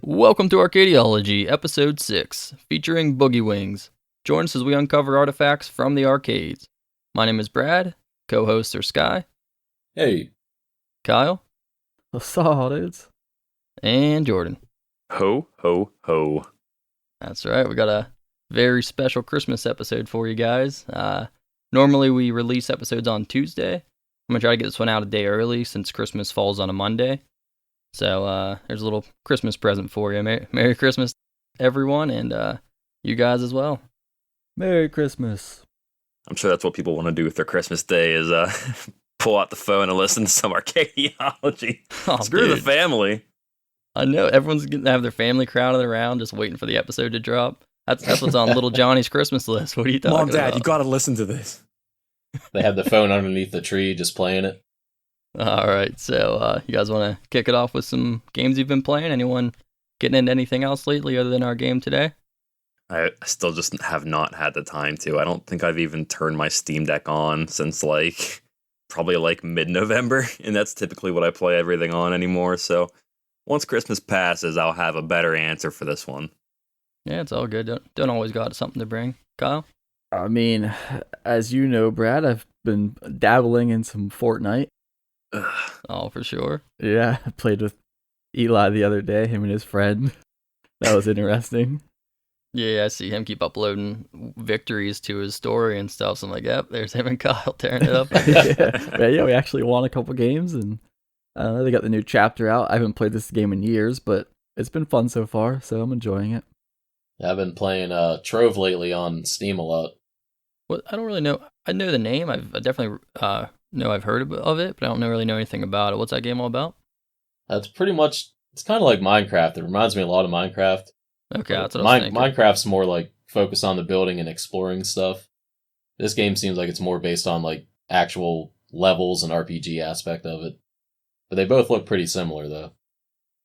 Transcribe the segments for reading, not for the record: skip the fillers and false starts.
Welcome to Arcadiology, Episode 6, featuring Boogie Wings. Join us as we uncover artifacts from the arcades. My name is Brad, co-hosts are Sky. Hey. Kyle. What's up, dudes? And Jordan. Ho, ho, ho. That's right, we got a very special Christmas episode for you guys. Normally we release episodes on Tuesday. I'm going to try to get this one out a day early since Christmas falls on a Monday. So there's a little Christmas present for you. Merry Christmas, everyone, and you guys as well. Merry Christmas. I'm sure that's what people want to do with their Christmas day is pull out the phone and listen to some Arcadiology. Oh, Screw dude. the family. I know, everyone's going to have their family crowded around just waiting for the episode to drop. That's what's on little Johnny's Christmas list. What are you talking Mom, Dad, about? you gotta listen to this. They have the phone underneath the tree just playing it. All right, so you guys want to kick it off with some games you've been playing? Anyone getting into anything else lately other than our game today? I still just have not had the time to. I don't think I've even turned my Steam Deck on since probably mid-November, and that's typically what I play everything on anymore. So once Christmas passes, I'll have a better answer for this one. Yeah, it's all good. Don't always got something to bring. Kyle? I mean, as you know, Brad, I've been dabbling in some Fortnite. Ugh. Oh, for sure. Yeah, I played with Eli the other day, him and his friend. That was interesting. Yeah, I see him keep uploading victories to his story and stuff. So I'm like, yep, there's him and Kyle tearing it up. yeah, we actually won a couple games, and they got the new chapter out. I haven't played this game in years, but it's been fun so far, so I'm enjoying it. I've been playing Trove lately on Steam a lot. Well, I don't really know. I know the name. I definitely know I've heard of it, but I don't really know anything about it. What's that game all about? It's pretty much, it's kind of like Minecraft. It reminds me a lot of Minecraft. Okay, that's what I was thinking. Minecraft's more like focus on the building and exploring stuff. This game seems like it's more based on like actual levels and RPG aspect of it. But they both look pretty similar though.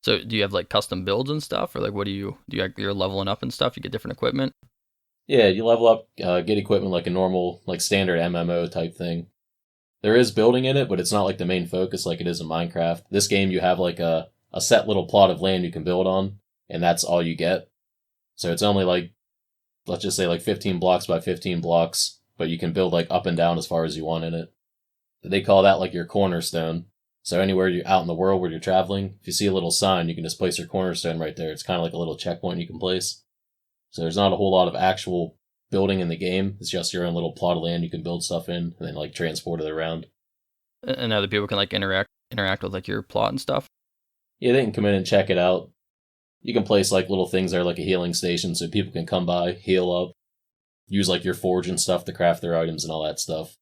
So do you have like custom builds and stuff, or like what do you're leveling up and stuff? You get different equipment? Yeah, you level up, get equipment like a normal, like standard MMO type thing. There is building in it, but it's not like the main focus like it is in Minecraft. This game, you have like a set little plot of land you can build on, and that's all you get. So it's only like, let's just say like 15 blocks by 15 blocks, but you can build like up and down as far as you want in it. They call that like your cornerstone. So anywhere you're out in the world where you're traveling, if you see a little sign, you can just place your cornerstone right there. It's kind of like a little checkpoint you can place. So there's not a whole lot of actual building in the game. It's just your own little plot of land you can build stuff in and then like transport it around. And other people can like interact with like your plot and stuff? Yeah, they can come in and check it out. You can place like little things there like a healing station so people can come by, heal up, use like your forge and stuff to craft their items and all that stuff.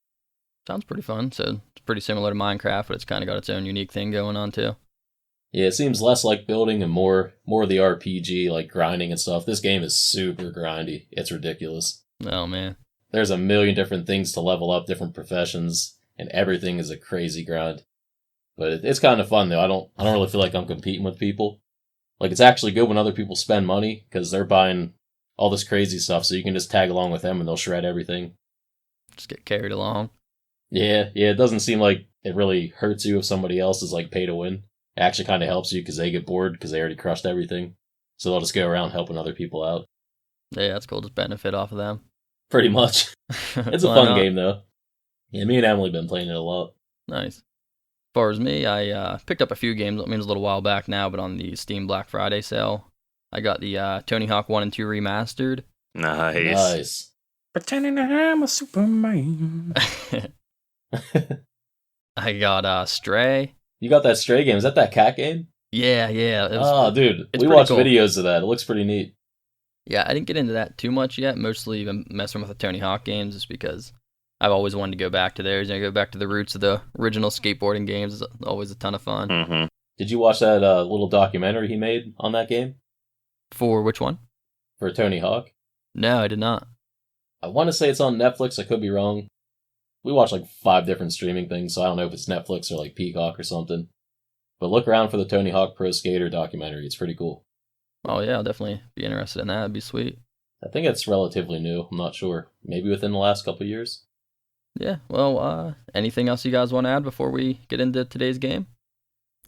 Sounds pretty fun. So it's pretty similar to Minecraft, but it's kind of got its own unique thing going on too. Yeah, it seems less like building and more of the RPG, like grinding and stuff. This game is super grindy. It's ridiculous. Oh, man. There's a million different things to level up, different professions, and everything is a crazy grind. But it's kind of fun, though. I don't really feel like I'm competing with people. Like, it's actually good when other people spend money, because they're buying all this crazy stuff, so you can just tag along with them and they'll shred everything. Just get carried along. Yeah, it doesn't seem like it really hurts you if somebody else is, like, pay to win. It actually kind of helps you because they get bored because they already crushed everything. So they'll just go around helping other people out. Yeah, that's cool. Just benefit off of them. Pretty much. It's a fun game, though. Yeah, me and Emily have been playing it a lot. Nice. As far as me, I picked up a few games. I mean, it was a little while back now, but on the Steam Black Friday sale, I got the Tony Hawk 1 and 2 remastered. Nice. Pretending that I'm a Superman. I got Stray. You got that Stray game. Is that cat game? Yeah. Dude. It's We pretty watched cool. videos of that. It looks pretty neat. Yeah, I didn't get into that too much yet. Mostly been messing with the Tony Hawk games just because I've always wanted to go back to theirs. Go back to the roots of the original skateboarding games. It's always a ton of fun. Mm-hmm. Did you watch that little documentary he made on that game? For which one? For Tony Hawk? No, I did not. I want to say it's on Netflix. I could be wrong. We watched like 5 different streaming things, so I don't know if it's Netflix or like Peacock or something. But look around for the Tony Hawk Pro Skater documentary. It's pretty cool. Oh yeah, I'll definitely be interested in that. That'd be sweet. I think it's relatively new. I'm not sure. Maybe within the last couple of years. Yeah, well, anything else you guys want to add before we get into today's game?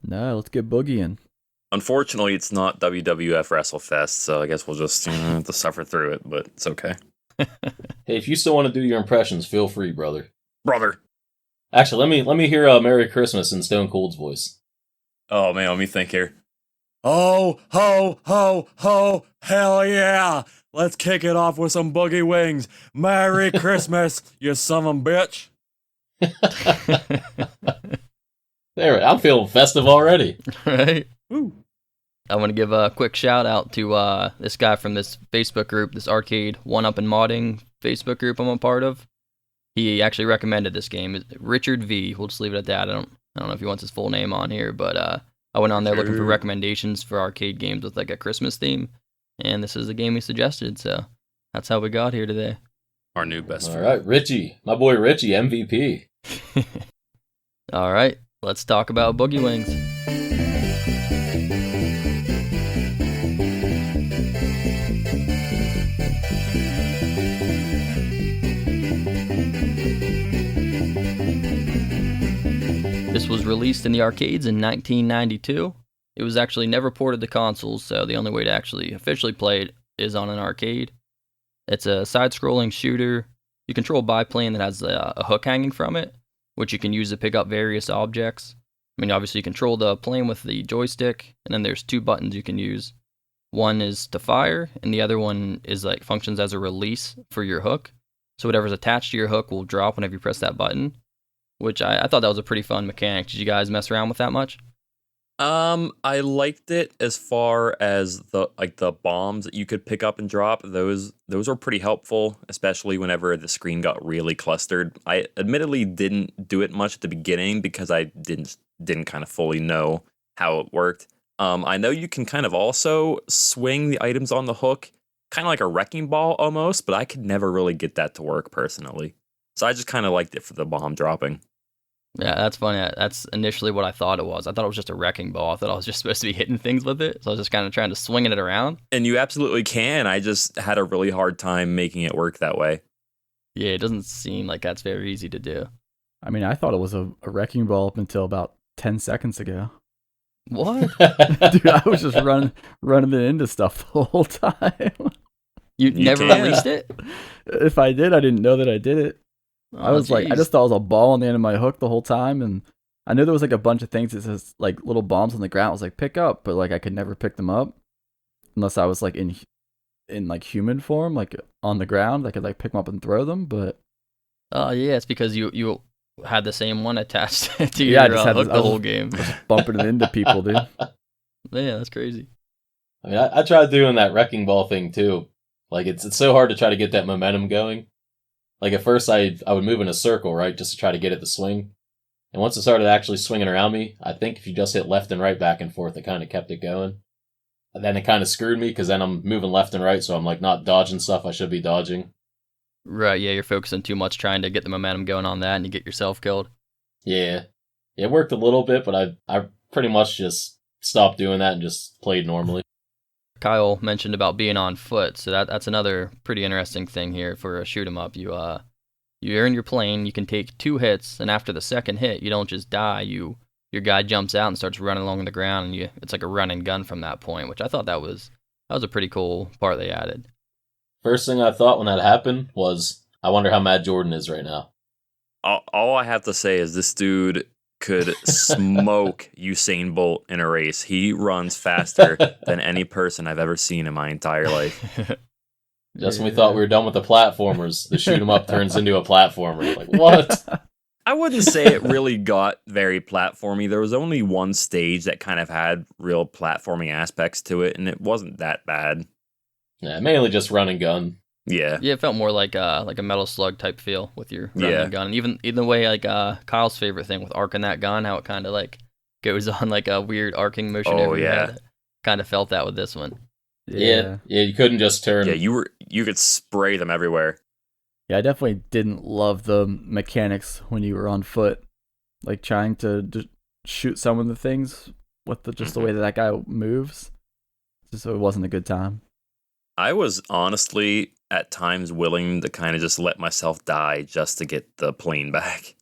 No, let's get boogieing. Unfortunately, it's not WWF WrestleFest, so I guess we'll just have to suffer through it, but it's okay. Hey, if you still want to do your impressions, feel free, brother. Brother! Actually, let me hear Merry Christmas in Stone Cold's voice. Oh man, let me think here. Oh, ho, ho, ho, hell yeah! Let's kick it off with some Boogie Wings. Merry Christmas, you son of a bitch. There, I'm feeling festive already. Right? Woo. I want to give a quick shout out to this guy from this Facebook group, this Arcade One-Up and Modding Facebook group I'm a part of. He actually recommended this game. Richard V. We'll just leave it at that. I don't know if he wants his full name on here, but I went on there looking for recommendations for arcade games with like a Christmas theme, and this is the game he suggested, so that's how we got here today. Our new best All friend. right, Richie. My boy Richie, MVP. All right, let's talk about Boogie Wings. This was released in the arcades in 1992. It was actually never ported to consoles, so the only way to actually officially play it is on an arcade. It's a side-scrolling shooter. You control a biplane that has a hook hanging from it, which you can use to pick up various objects. I mean, obviously you control the plane with the joystick, and then there's two buttons you can use. One is to fire, and the other one is like functions as a release for your hook. So whatever's attached to your hook will drop whenever you press that button, which I thought that was a pretty fun mechanic. Did you guys mess around with that much? I liked it as far as the bombs that you could pick up and drop. Those were pretty helpful, especially whenever the screen got really clustered. I admittedly didn't do it much at the beginning because I didn't kind of fully know how it worked. I know you can kind of also swing the items on the hook, kind of like a wrecking ball almost, but I could never really get that to work personally. So I just kind of liked it for the bomb dropping. Yeah, that's funny. That's initially what I thought it was. I thought it was just a wrecking ball. I thought I was just supposed to be hitting things with it. So I was just kind of trying to swing it around. And you absolutely can. I just had a really hard time making it work that way. Yeah, it doesn't seem like that's very easy to do. I mean, I thought it was a wrecking ball up until about 10 seconds ago. What? Dude, I was just running it into stuff the whole time. You never can. released it? If I did, I didn't know that I did it. I was like, I just thought it was a ball on the end of my hook the whole time, and I knew there was like a bunch of things that says like little bombs on the ground. I was like, pick up, but like I could never pick them up unless I was like in like human form, like on the ground. I could like pick them up and throw them, but Oh yeah, it's because you had the same one attached to Yeah, I your just had hook this- the I was whole game. bumping it into people, dude. Yeah, that's crazy. I mean, I tried doing that wrecking ball thing too. Like it's so hard to try to get that momentum going. Like at first I would move in a circle, right, just to try to get it to swing. And once it started actually swinging around me, I think if you just hit left and right back and forth, it kind of kept it going. And then it kind of screwed me because then I'm moving left and right, so I'm like not dodging stuff I should be dodging. Right, yeah, you're focusing too much trying to get the momentum going on that and you get yourself killed. Yeah. It worked a little bit, but I pretty much just stopped doing that and just played normally. Kyle mentioned about being on foot, so that's another pretty interesting thing here for a shoot 'em up. You earn your plane, you can take 2 hits, and after the second hit, you don't just die. Your guy jumps out and starts running along the ground, and it's like a run and gun from that point, which I thought that was a pretty cool part they added. First thing I thought when that happened was, I wonder how mad Jordan is right now. All I have to say is this dude could smoke Usain Bolt in a race. He runs faster than any person I've ever seen in my entire life. Just when we thought we were done with the platformers, the shoot 'em up turns into a platformer. Like, what? I wouldn't say it really got very platformy. There was only one stage that kind of had real platforming aspects to it, and it wasn't that bad. Yeah, mainly just run and gun. Yeah. Yeah, it felt more like a Metal Slug type feel with your run Yeah. and gun. And even the way like Kyle's favorite thing with arcing that gun, how it kind of like goes on like a weird arcing motion. Oh, over your yeah. head. Kind of felt that with this one. Yeah, you couldn't just turn. Yeah, you could spray them everywhere. Yeah, I definitely didn't love the mechanics when you were on foot, like trying to shoot some of the things with just the way that guy moves. Just so it wasn't a good time. I was honestly at times willing to kind of just let myself die just to get the plane back.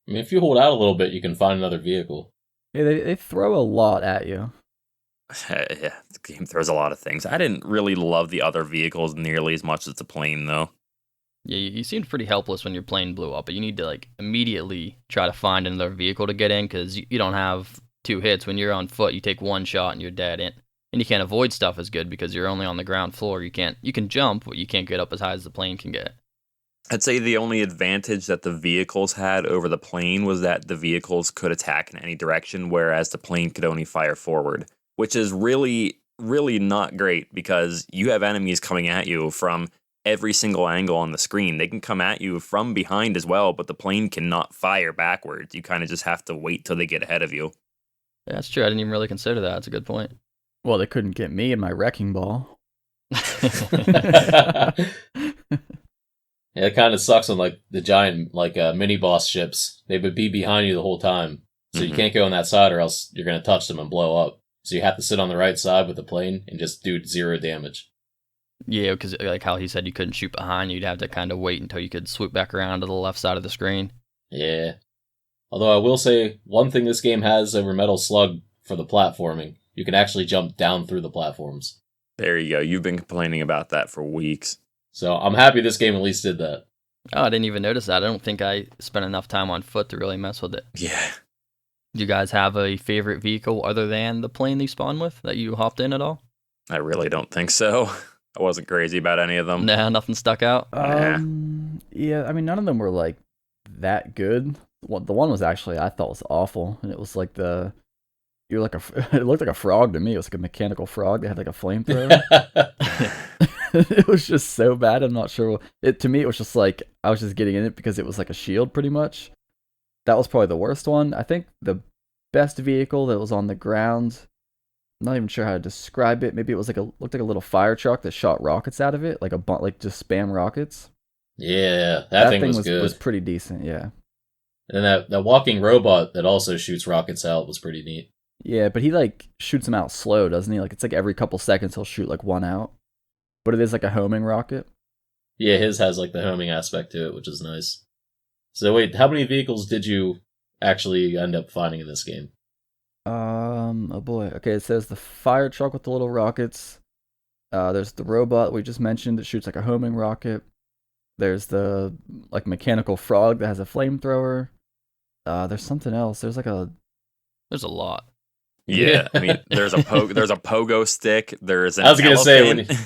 I mean, if you hold out a little bit, you can find another vehicle. Yeah, they throw a lot at you. Yeah, the game throws a lot of things. I didn't really love the other vehicles nearly as much as the plane, though. Yeah, you seemed pretty helpless when your plane blew up, but you need to like immediately try to find another vehicle to get in because you don't have 2 hits. When you're on foot, you take one shot and you're dead. And you can't avoid stuff as good because you're only on the ground floor. You can jump, but you can't get up as high as the plane can get. I'd say the only advantage that the vehicles had over the plane was that the vehicles could attack in any direction, whereas the plane could only fire forward, which is really, really not great because you have enemies coming at you from every single angle on the screen. They can come at you from behind as well, but the plane cannot fire backwards. You kind of just have to wait till they get ahead of you. Yeah, that's true. I didn't even really consider that. That's a good point. Well, they couldn't get me in my wrecking ball. Yeah, it kind of sucks on like the giant mini boss ships. They would be behind you the whole time, so you can't go on that side or else you're gonna touch them and blow up. So you have to sit on the right side with the plane and just do 0 damage. Yeah, because like how he said you couldn't shoot behind you, you'd have to kind of wait until you could swoop back around to the left side of the screen. Yeah. Although I will say, one thing this game has over Metal Slug for the platforming, you can actually jump down through the platforms. There you go. You've been complaining about that for weeks. So I'm happy this game at least did that. Oh, I didn't even notice that. I don't think I spent enough time on foot to really mess with it. Yeah. Do you guys have a favorite vehicle other than the plane you spawned with that you hopped in at all? I really don't think so. I wasn't crazy about any of them. Nah, nothing stuck out. Yeah, I mean, none of them were like that good. The one was actually I thought was awful, and it was like it looked like a frog to me. It was like a mechanical frog that had like a flamethrower. It was just so bad. I'm not sure. To me, it was just like I was just getting in it because it was like a shield, pretty much. That was probably the worst one. I think the best vehicle that was on the ground. I'm not even sure how to describe it. Maybe it was looked like a little fire truck that shot rockets out of it, like just spam rockets. Yeah, that thing was good. Was pretty decent. Yeah. And that walking robot that also shoots rockets out was pretty neat. Yeah, but he like shoots them out slow, doesn't he? Like it's like every couple seconds he'll shoot like one out. But it is like a homing rocket. Yeah, his has like the homing aspect to it, which is nice. So wait, how many vehicles did you actually end up finding in this game? Oh boy. Okay, it says the fire truck with the little rockets. There's the robot we just mentioned that shoots like a homing rocket. There's the like mechanical frog that has a flamethrower. There's something else. There's a lot. Yeah, I mean, there's a pogo stick. There's an I was gonna elephant. say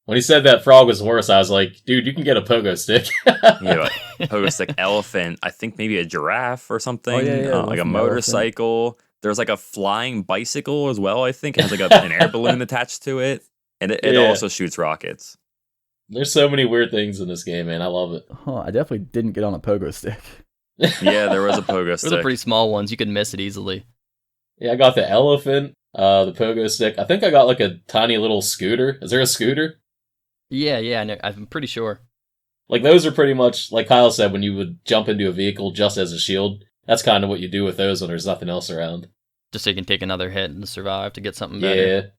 when he said that frog was worse, I was like, dude, you can get a pogo stick. Yeah, pogo stick, elephant. I think maybe a giraffe or something. Oh, yeah, like a motorcycle. Elephant. There's like a flying bicycle as well. I think it has like an air balloon attached to it, and it also shoots rockets. There's so many weird things in this game, man. I love it. Huh, I definitely didn't get on a pogo stick. Yeah, there was a pogo stick. Those are pretty small ones. You could miss it easily. Yeah, I got the elephant, the pogo stick. I think I got like a tiny little scooter. Is there a scooter? Yeah, I know. I'm pretty sure. Like those are pretty much, like Kyle said, when you would jump into a vehicle just as a shield. That's kind of what you do with those when there's nothing else around. Just so you can take another hit and survive to get something better.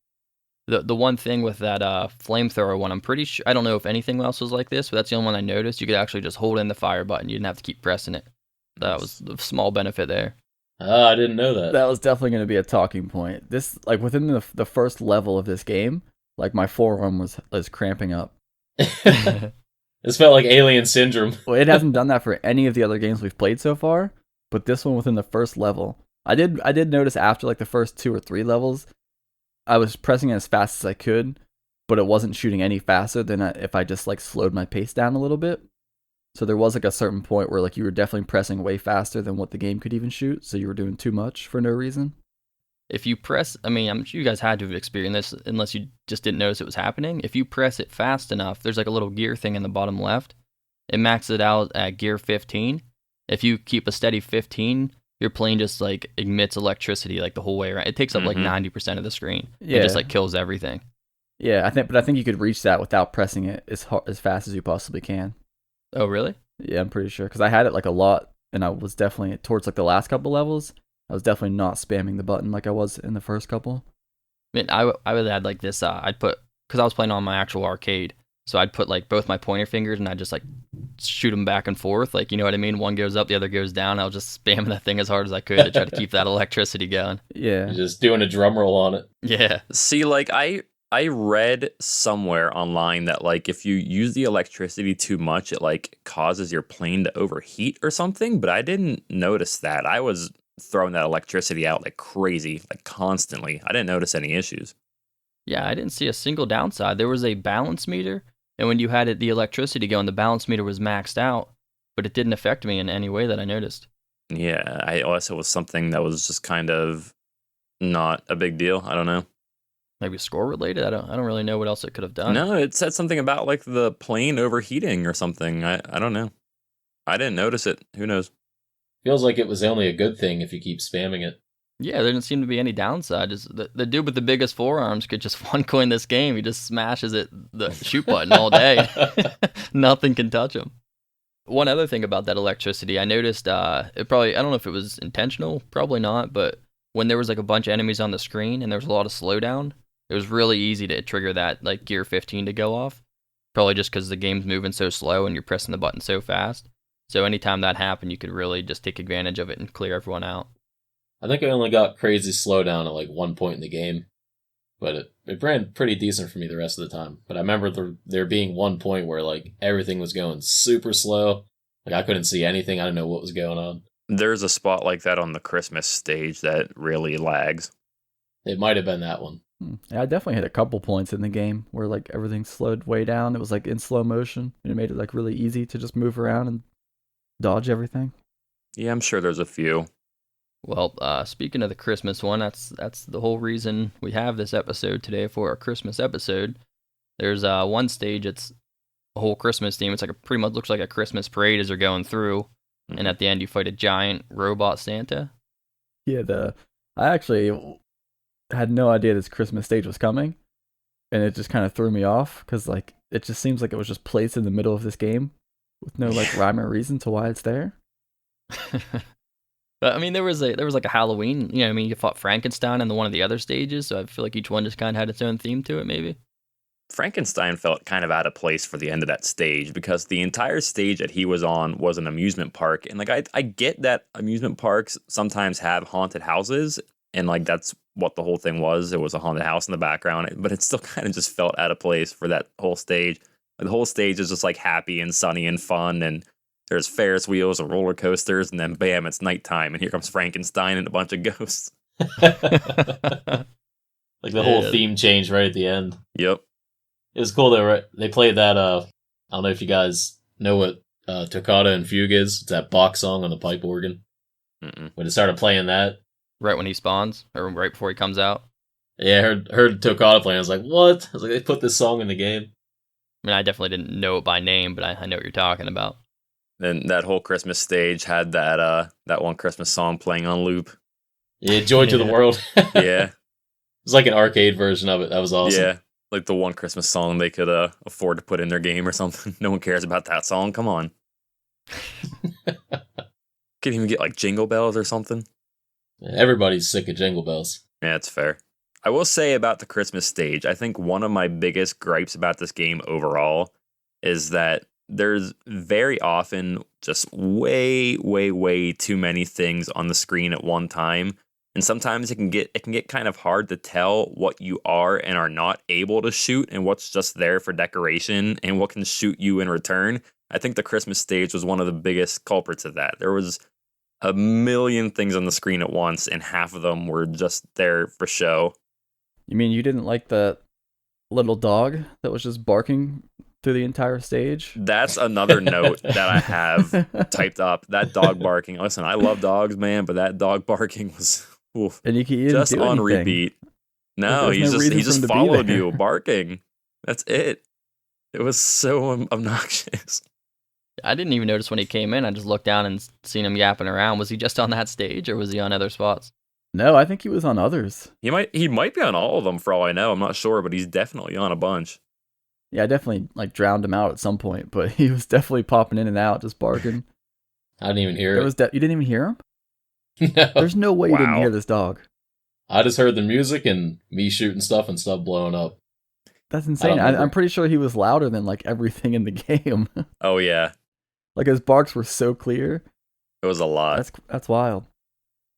Yeah. The one thing with that flamethrower one, I'm pretty sure, I don't know if anything else was like this, but that's the only one I noticed. You could actually just hold in the fire button. You didn't have to keep pressing it. That was the small benefit there. I didn't know that. That was definitely going to be a talking point. This, like within the first level of this game, like my forearm was cramping up. This felt like Alien Syndrome. Well, it hasn't done that for any of the other games we've played so far, but this one within the first level. I did notice after like the first 2 or 3 levels, I was pressing it as fast as I could, but it wasn't shooting any faster than if I just like slowed my pace down a little bit. So there was like a certain point where like you were definitely pressing way faster than what the game could even shoot, so you were doing too much for no reason. If you press, I mean, I'm sure you guys had to have experienced this unless you just didn't notice it was happening. If you press it fast enough, there's like a little gear thing in the bottom left. It maxes it out at gear 15. If you keep a steady 15, your plane just like emits electricity like the whole way around. It takes up like 90% of the screen. Yeah. It just like kills everything. Yeah, I think you could reach that without pressing it as fast as you possibly can. Oh, really? Yeah, I'm pretty sure because I had it like a lot, and I was definitely towards like the last couple levels. I was definitely not spamming the button like I was in the first couple. I mean, I would add like this. I'd put, because I was playing on my actual arcade, so I'd put like both my pointer fingers and I'd just like shoot them back and forth. Like, you know what I mean? One goes up, the other goes down. I was just spamming that thing as hard as I could to try to keep that electricity going. Yeah. You're just doing a drum roll on it. Yeah. See, like I read somewhere online that like if you use the electricity too much, it like causes your plane to overheat or something. But I didn't notice that. I was throwing that electricity out like crazy, like constantly. I didn't notice any issues. Yeah, I didn't see a single downside. There was a balance meter, and when you had the electricity going, the balance meter was maxed out, but it didn't affect me in any way that I noticed. Yeah, I also was something that was just kind of not a big deal. I don't know. Maybe score related? I don't really know what else it could have done. No, it said something about like the plane overheating or something. I don't know. I didn't notice it. Who knows? Feels like it was only a good thing if you keep spamming it. Yeah, there didn't seem to be any downside. Just the dude with the biggest forearms could just one coin this game. He just smashes it, the shoot button all day. Nothing can touch him. One other thing about that electricity, I noticed it probably, I don't know if it was intentional, probably not, but when there was like a bunch of enemies on the screen and there was a lot of slowdown, it was really easy to trigger that like gear 15 to go off. Probably just because the game's moving so slow and you're pressing the button so fast. So anytime that happened, you could really just take advantage of it and clear everyone out. I think I only got crazy slowdown at like one point in the game, but it ran pretty decent for me the rest of the time. But I remember there being one point where like everything was going super slow. Like I couldn't see anything. I didn't know what was going on. There's a spot like that on the Christmas stage that really lags. It might have been that one. Yeah, I definitely hit a couple points in the game where like everything slowed way down. It was like in slow motion, and it made it like really easy to just move around and dodge everything. Yeah, I'm sure there's a few. Well, speaking of the Christmas one, that's the whole reason we have this episode today for our Christmas episode. There's one stage, it's a whole Christmas theme. It's like pretty much looks like a Christmas parade as they're going through, and at the end you fight a giant robot Santa. Yeah, I actually had no idea this Christmas stage was coming, and it just kind of threw me off because like it just seems like it was just placed in the middle of this game with no like rhyme or reason to why it's there. But I mean, there was like a Halloween. You know, I mean, you fought Frankenstein in one of the other stages, so I feel like each one just kind of had its own theme to it, maybe. Frankenstein felt kind of out of place for the end of that stage because the entire stage that he was on was an amusement park, and like I get that amusement parks sometimes have haunted houses, and like that's what the whole thing was. It was a haunted house in the background, but it still kind of just felt out of place for that whole stage. Like, the whole stage is just like happy and sunny and fun, and there's Ferris wheels and roller coasters, and then bam, it's nighttime, and here comes Frankenstein and a bunch of ghosts. Like the whole theme changed right at the end. Yep. It was cool though, right? They played that, I don't know if you guys know what Toccata and Fugue is. It's that Bach song on the pipe organ. Mm-mm. When it started playing that. Right when he spawns, or right before he comes out. Yeah, I heard Toccata playing. I was like, what? I was like, they put this song in the game. I mean, I definitely didn't know it by name, but I know what you're talking about. And that whole Christmas stage had that one Christmas song playing on loop. Yeah, Joy to the World. Yeah. It was like an arcade version of it. That was awesome. Yeah. Like the one Christmas song they could afford to put in their game or something. No one cares about that song. Come on. Can't even get like Jingle Bells or something. Everybody's sick of Jingle Bells. Yeah, it's fair. I will say about the Christmas stage, I think one of my biggest gripes about this game overall is that there's very often just way, way, way too many things on the screen at one time. And sometimes it can get kind of hard to tell what you are and are not able to shoot and what's just there for decoration and what can shoot you in return. I think the Christmas stage was one of the biggest culprits of that. There was a million things on the screen at once, and half of them were just there for show. You mean you didn't like that little dog that was just barking through the entire stage? That's another note that I have typed up. That dog barking. Listen, I love dogs, man, but that dog barking was oof, and you didn't just do on anything. repeat. No, There's no reason he for him just to be followed there. you barking. That's it. It was so obnoxious. I didn't even notice when he came in. I just looked down and seen him yapping around. Was he just on that stage, or was he on other spots? No, I think he was on others. He might be on all of them for all I know. I'm not sure, but he's definitely on a bunch. Yeah, I definitely like drowned him out at some point, but he was definitely popping in and out, just barking. I didn't even hear It it. was you didn't even hear him? No. There's no way you didn't Wow. hear this dog. I just heard the music and me shooting stuff and stuff blowing up. That's insane. remember. I'm pretty sure he was louder than like everything in the game. Oh yeah. Like his barks were so clear. It was a lot. That's wild.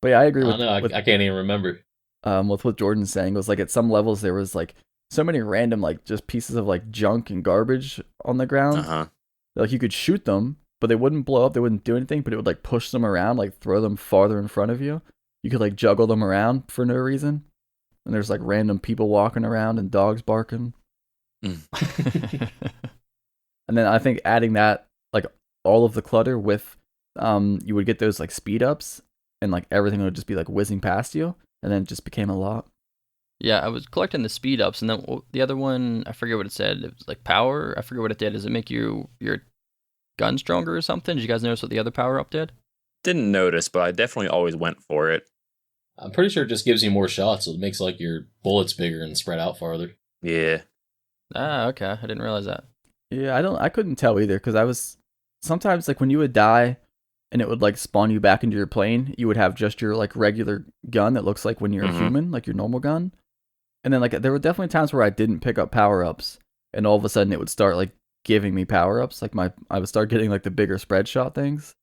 But yeah, I agree I with. don't know. I can't even remember. With what Jordan's saying, it was like at some levels there was like so many random like just pieces of like junk and garbage on the ground. Like you could shoot them, but they wouldn't blow up. They wouldn't do anything, but it would like push them around, like throw them farther in front of you. You could like juggle them around for no reason. And there's like random people walking around and dogs barking. And then I think adding that like all of the clutter with you would get those like speed ups and like everything would just be like whizzing past you, and then it just became a lot. Yeah, I was collecting the speed ups, and then the other one, I forget what it said. It was like power. I forget what it did. Does it make your gun stronger or something? Did you guys notice what the other power up did? Didn't notice, but I definitely always went for it. I'm pretty sure it just gives you more shots, so it makes like your bullets bigger and spread out farther. Yeah. Ah, okay. I didn't realize that. Yeah, I couldn't tell either, because I was sometimes like when you would die and it would like spawn you back into your plane, you would have just your like regular gun that looks like when you're a human, like your normal gun. And then like there were definitely times where I didn't pick up power ups, and all of a sudden it would start like giving me power ups, like I would start getting like the bigger spread shot things.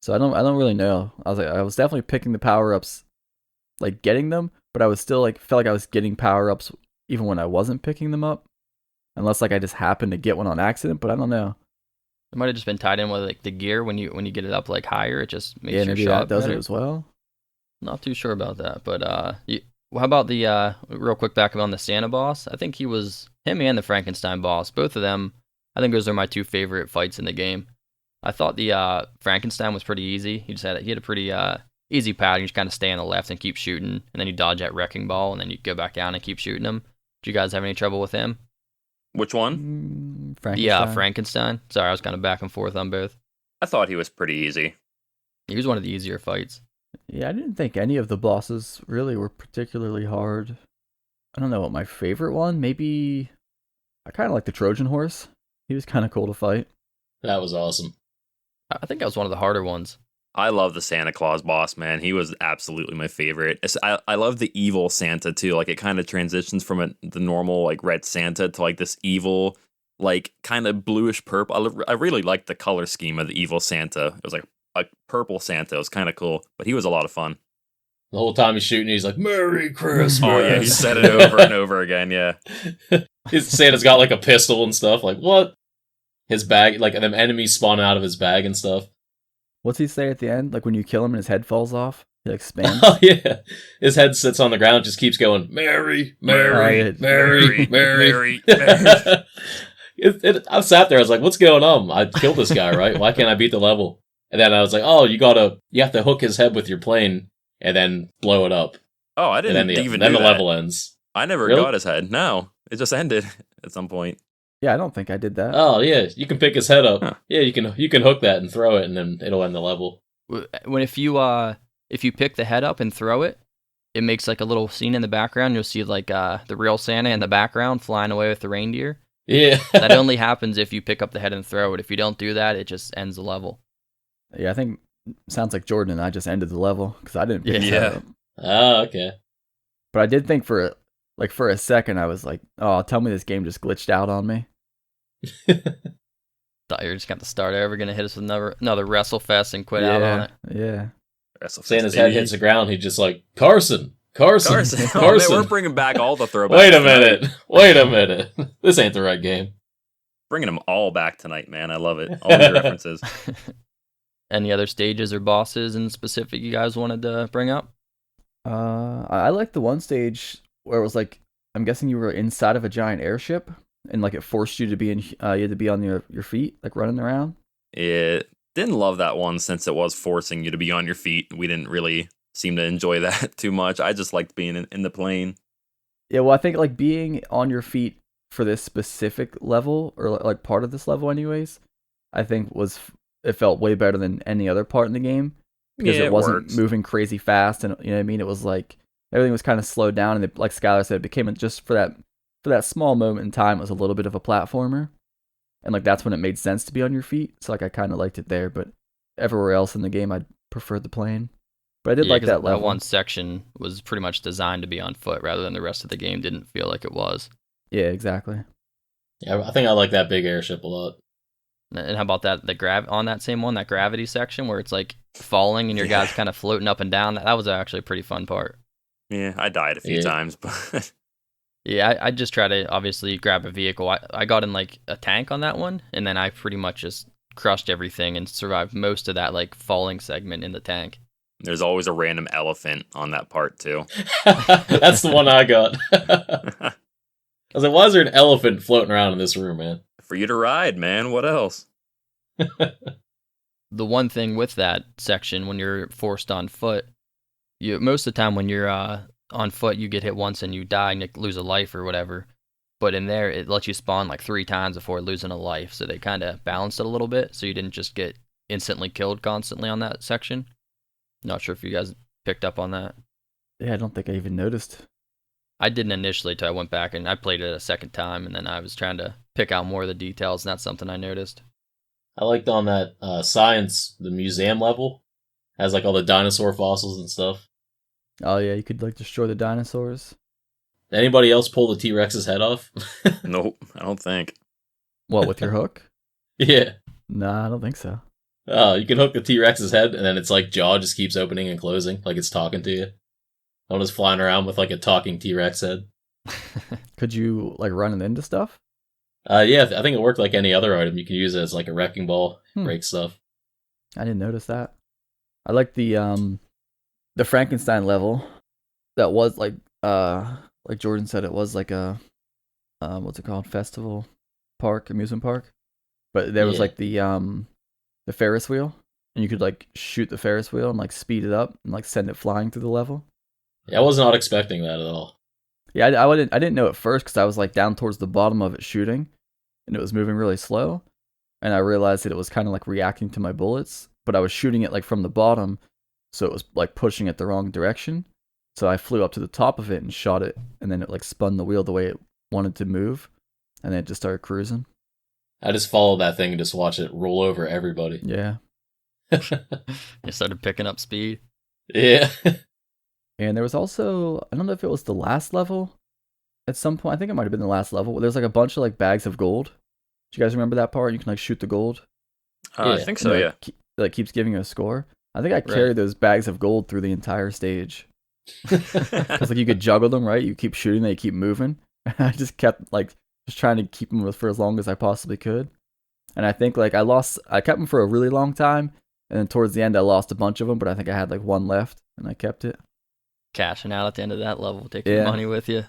So I don't really know. I was definitely picking the power ups, like getting them, but I was still like felt like I was getting power ups even when I wasn't picking them up, unless like I just happened to get one on accident. But I don't know. It might have just been tied in with like the gear when you get it up like higher. It just makes your maybe shot that does better. it as well. Not too sure about that, but how about the real quick back on the Santa boss? I think him and the Frankenstein boss, both of them. I think those are my two favorite fights in the game. I thought the Frankenstein was pretty easy. He had a pretty easy pattern. You just kind of stay on the left and keep shooting, and then you dodge that wrecking ball, and then you go back down and keep shooting him. Did you guys have any trouble with him? Which one? Frankenstein. Yeah, Frankenstein. Sorry, I was kind of back and forth on both. I thought he was pretty easy. He was one of the easier fights. Yeah, I didn't think any of the bosses really were particularly hard. I don't know what my favorite one. Maybe I kind of like the Trojan horse. He was kind of cool to fight. That was awesome. I think that was one of the harder ones. I love the Santa Claus boss, man. He was absolutely my favorite. I love the evil Santa, too. Like, it kind of transitions from the normal, like, red Santa to, like, this evil, like, kind of bluish purple. I really liked the color scheme of the evil Santa. It was, like, a purple Santa. It was kind of cool. But he was a lot of fun. The whole time he's shooting, he's like, "Merry Christmas." Oh, yeah, he said it over and over again, yeah. Santa's got, like, a pistol and stuff. Like, what? His bag, like, them enemies spawn out of his bag and stuff. What's he say at the end? Like when you kill him and his head falls off? He like spams? Oh, yeah. His head sits on the ground, just keeps going, "Mary, Mary, Mary, Mary, Mary." I sat there, I was like, what's going on? I killed this guy, right? Why can't I beat the level? And then I was like, oh, you have to hook his head with your plane and then blow it up. Oh, I didn't then the level ends. I never got his head. No, it just ended at some point. Yeah, I don't think I did that. Oh yeah, you can pick his head up. Huh. Yeah, you can hook that and throw it, and then it'll end the level. When if you pick the head up and throw it, it makes like a little scene in the background. You'll see like the real Santa in the background flying away with the reindeer. Yeah, that only happens if you pick up the head and throw it. If you don't do that, it just ends the level. Yeah, I think sounds like Jordan and I just ended the level because I didn't pick that up. Oh, okay. But I did think for a second I was like, oh, tell me this game just glitched out on me. Thought you were just going to start over, going to hit us with another WrestleFest and quit out on it. Yeah. Santa's head hits the ground. He's just like, Carson. Oh, man, we're bringing back all the throwbacks. Wait a minute. This ain't the right game. Bringing them all back tonight, man. I love it. All the references. Any other stages or bosses in specific you guys wanted to bring up? I like the one stage where it was like, I'm guessing you were inside of a giant airship. And like it forced you to be you had to be on your feet, like running around. Yeah, didn't love that one since it was forcing you to be on your feet. We didn't really seem to enjoy that too much. I just liked being in the plane. Yeah, well, I think like being on your feet for this specific level, or like part of this level, anyways, I think it felt way better than any other part in the game because it wasn't moving crazy fast, and you know what I mean. It was like everything was kind of slowed down, and like Skylar said, it became just for that small moment in time, it was a little bit of a platformer. And like that's when it made sense to be on your feet. So like I kind of liked it there, but everywhere else in the game I preferred the plane. But I did like that level. That one section was pretty much designed to be on foot rather than the rest of the game didn't feel like it was. Yeah, exactly. Yeah, I think I like that big airship a lot. And how about that? On that same one, that gravity section where it's like falling and your guy's kind of floating up and down. That was actually a pretty fun part. Yeah, I died a few times, but yeah, I just try to obviously grab a vehicle. I got in like a tank on that one, and then I pretty much just crushed everything and survived most of that like falling segment in the tank. There's always a random elephant on that part too. That's the one I got. I was like, why is there an elephant floating around in this room, man? For you to ride, man. What else? The one thing with that section, when you're forced on foot, most of the time when you're on foot, you get hit once and you die and you lose a life or whatever. But in there, it lets you spawn like 3 times before losing a life. So they kind of balanced it a little bit, so you didn't just get instantly killed constantly on that section. Not sure if you guys picked up on that. Yeah, I don't think I even noticed. I didn't initially till I went back and I played it a second time, and then I was trying to pick out more of the details, and that's something I noticed. I liked on that science, the museum level, has like all the dinosaur fossils and stuff. Oh yeah, you could like destroy the dinosaurs. Anybody else pull the T-Rex's head off? Nope, I don't think. What, with your hook? Yeah. Nah, I don't think so. You can hook the T-Rex's head, and then its like jaw just keeps opening and closing, like it's talking to you. I'm just flying around with like a talking T-Rex head. Could you like run it into stuff? Yeah, I think it worked like any other item. You can use it as like a wrecking ball, break stuff. I didn't notice that. I like the Frankenstein level. That was like Jordan said, it was like a what's it called? Festival park, amusement park. But there was like the Ferris wheel, and you could like shoot the Ferris wheel and like speed it up and like send it flying through the level. Yeah, I was not expecting that at all. Yeah, I didn't know at first because I was like down towards the bottom of it shooting, and it was moving really slow, and I realized that it was kind of like reacting to my bullets, but I was shooting it like from the bottom, so it was like pushing it the wrong direction. So I flew up to the top of it and shot it, and then it like spun the wheel the way it wanted to move, and then it just started cruising. I just followed that thing and just watched it roll over everybody. Yeah. You started picking up speed. Yeah. And there was also, I don't know if it was the last level at some point. I think it might have been the last level. There's like a bunch of like bags of gold. Do you guys remember that part? You can like shoot the gold. I think so, yeah. That keeps giving you a score. I think I carried those bags of gold through the entire stage. Because like you could juggle them, right? You keep shooting, they keep moving. I just kept like just trying to keep them for as long as I possibly could. And I think like I kept them for a really long time. And then towards the end, I lost a bunch of them, but I think I had like one left and I kept it. Cashing out at the end of that level, taking the money with you.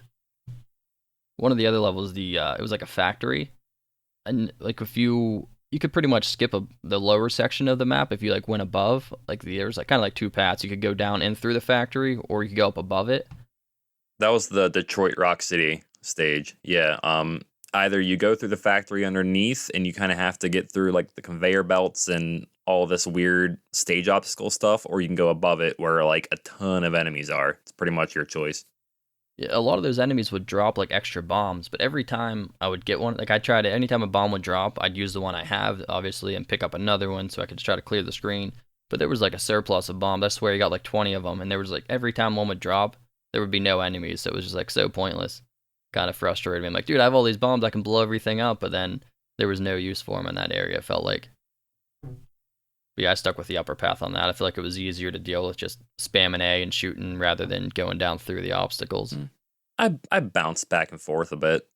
One of the other levels, it was like a factory, and like if you could pretty much skip the lower section of the map if you like went above. Like there's like kind of like 2 paths. You could go down in through the factory, or you could go up above it. That was the Detroit Rock City stage. Yeah. Either you go through the factory underneath, and you kind of have to get through like the conveyor belts and all this weird stage obstacle stuff, or you can go above it where like a ton of enemies are. It's pretty much your choice. Yeah, a lot of those enemies would drop like extra bombs, but every time I would get one, like I tried it, anytime a bomb would drop, I'd use the one I have, obviously, and pick up another one so I could try to clear the screen. But there was like a surplus of bombs. I swear you got like 20 of them, and there was like every time one would drop, there would be no enemies, so it was just like so pointless. Kind of frustrated me. I'm like, dude, I have all these bombs, I can blow everything up, but then there was no use for them in that area, it felt like. But yeah, I stuck with the upper path on that. I feel like it was easier to deal with just spamming A and shooting rather than going down through the obstacles. I bounced back and forth a bit.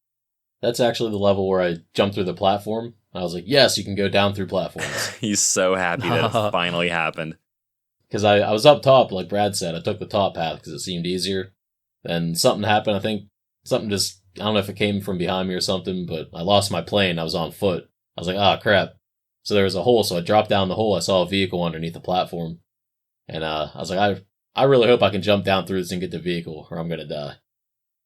That's actually the level where I jumped through the platform. I was like, yes, you can go down through platforms. He's so happy that it finally happened. Because I was up top, like Brad said. I took the top path because it seemed easier. Then something happened. I think something just, I don't know if it came from behind me or something, but I lost my plane. I was on foot. I was like, ah, crap. So there was a hole, so I dropped down the hole. I saw a vehicle underneath the platform. And I was like, I really hope I can jump down through this and get the vehicle, or I'm going to die.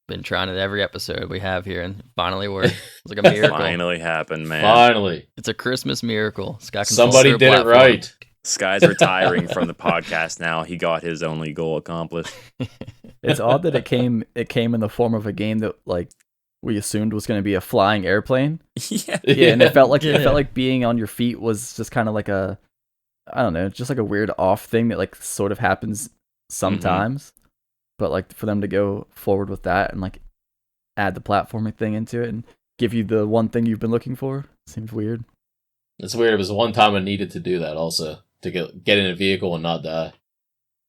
Been trying it every episode we have here, and finally worked. It's like a miracle. Finally happened, man. Finally. It's a Christmas miracle. Somebody did it right. Sky's retiring from the podcast now. He got his only goal accomplished. It's odd that it came in the form of a game that like we assumed was going to be a flying airplane. Yeah, and it felt like being on your feet was just kind of like a, I don't know, just like a weird off thing that like sort of happens sometimes. Mm-hmm. But like for them to go forward with that and like add the platforming thing into it and give you the one thing you've been looking for seems weird. It's weird. It was the one time I needed to do that also, to get in a vehicle and not die.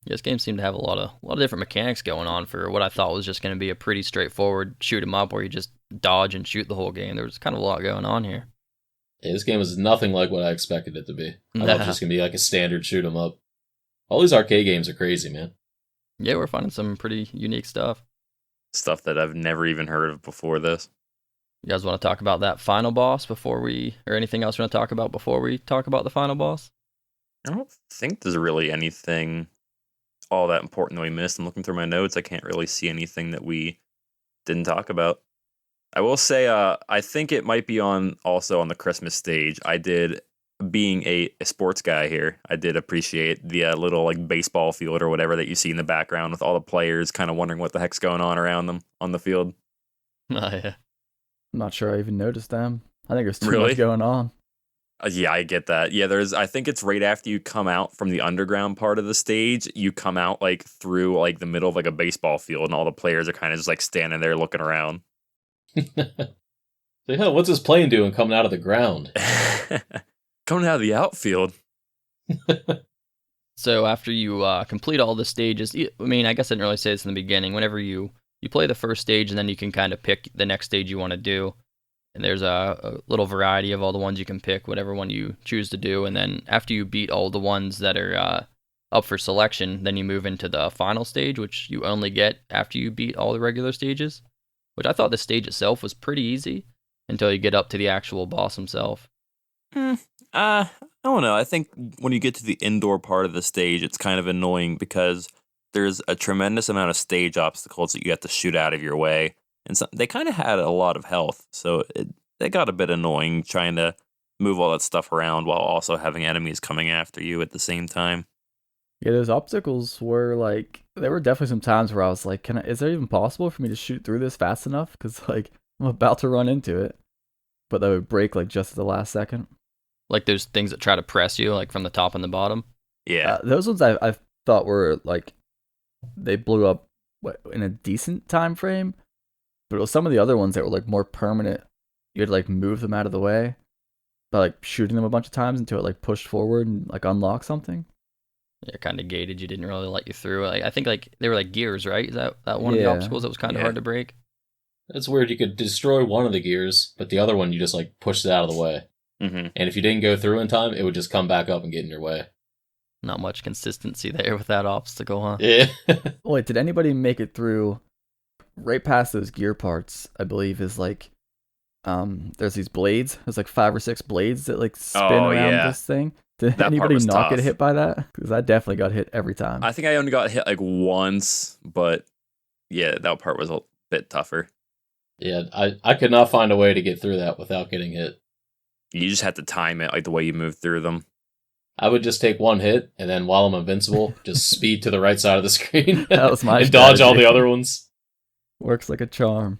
Yeah, this game seemed to have a lot of different mechanics going on for what I thought was just going to be a pretty straightforward shoot 'em up where you just dodge and shoot the whole game. There was kind of a lot going on here. Yeah, this game was nothing like what I expected it to be. I thought it was just going to be like a standard shoot 'em up. All these arcade games are crazy, man. Yeah, we're finding some pretty unique stuff. Stuff that I've never even heard of before this. You guys want to talk about that final boss or anything else you want to talk about before we talk about the final boss? I don't think there's really anything all that important that we missed. I'm looking through my notes. I can't really see anything that we didn't talk about. I will say, I think it might be also on the Christmas stage. I did, being a sports guy here, I did appreciate the little like baseball field or whatever that you see in the background with all the players kind of wondering what the heck's going on around them on the field. Oh, yeah. I'm not sure I even noticed them. I think there's too Really? much going on. Yeah, I get that. Yeah, I think it's right after you come out from the underground part of the stage, you come out like through like the middle of like a baseball field and all the players are kind of just like standing there looking around. So, yeah, what's this plane doing coming out of the ground? Coming out of the outfield. So after you complete all the stages, I mean, I guess I didn't really say this in the beginning. Whenever you play the first stage, and then you can kind of pick the next stage you want to do. And there's a little variety of all the ones you can pick, whatever one you choose to do. And then after you beat all the ones that are up for selection, then you move into the final stage, which you only get after you beat all the regular stages. Which I thought the stage itself was pretty easy until you get up to the actual boss himself. I don't know. I think when you get to the indoor part of the stage, it's kind of annoying because there's a tremendous amount of stage obstacles that you have to shoot out of your way. And so they kind of had a lot of health, so it got a bit annoying trying to move all that stuff around while also having enemies coming after you at the same time. Yeah, those obstacles were like, there were definitely some times where I was like, is it even possible for me to shoot through this fast enough? Because like I'm about to run into it, but that would break like just at the last second. Like those things that try to press you, like from the top and the bottom. Yeah, those ones I thought were like, they blew up in a decent time frame. But it was some of the other ones that were like more permanent. You had to like move them out of the way by like shooting them a bunch of times until it like pushed forward and like unlocked something. Yeah, kind of gated. You didn't really let you through. I think like they were like gears, right? Is that one of the obstacles that was kind of hard to break? It's weird. You could destroy one of the gears, but the other one you just like pushed it out of the way. Mm-hmm. And if you didn't go through in time, it would just come back up and get in your way. Not much consistency there with that obstacle, huh? Yeah. Wait, did anybody make it through? Right past those gear parts, I believe, is like, there's these blades. There's like 5 or 6 blades that like spin around this thing. Did anybody not get hit by that? Because I definitely got hit every time. I think I only got hit like once, but yeah, that part was a bit tougher. Yeah, I could not find a way to get through that without getting hit. You just had to time it like the way you move through them. I would just take one hit, and then while I'm invincible, just speed to the right side of the screen. That was my and dodge all the other ones. Works like a charm.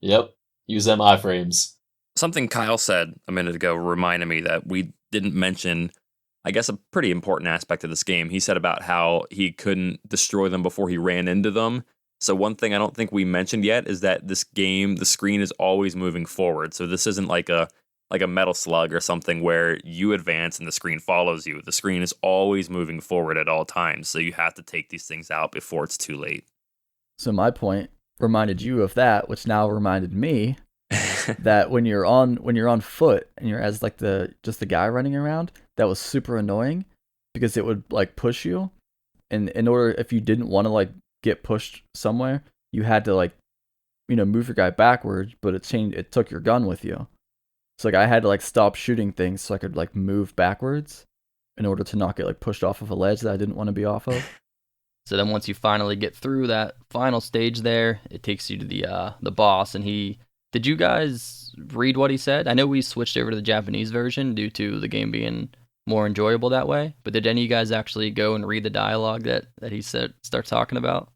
Yep. Use them iframes. Something Kyle said a minute ago reminded me that we didn't mention, I guess, a pretty important aspect of this game. He said about how he couldn't destroy them before he ran into them. So one thing I don't think we mentioned yet is that this game, the screen is always moving forward. So this isn't like a Metal Slug or something where you advance and the screen follows you. The screen is always moving forward at all times. So you have to take these things out before it's too late. So my point reminded you of that, which now reminded me that when you're on foot and you're as like just the guy running around, that was super annoying because it would like push you, and in order, if you didn't want to like get pushed somewhere, you had to like, move your guy backwards, but it took your gun with you. So like I had to like stop shooting things so I could like move backwards in order to not get like pushed off of a ledge that I didn't want to be off of. So then once you finally get through that final stage there, it takes you to the boss. And did you guys read what he said? I know we switched over to the Japanese version due to the game being more enjoyable that way. But did any of you guys actually go and read the dialogue that he starts talking about?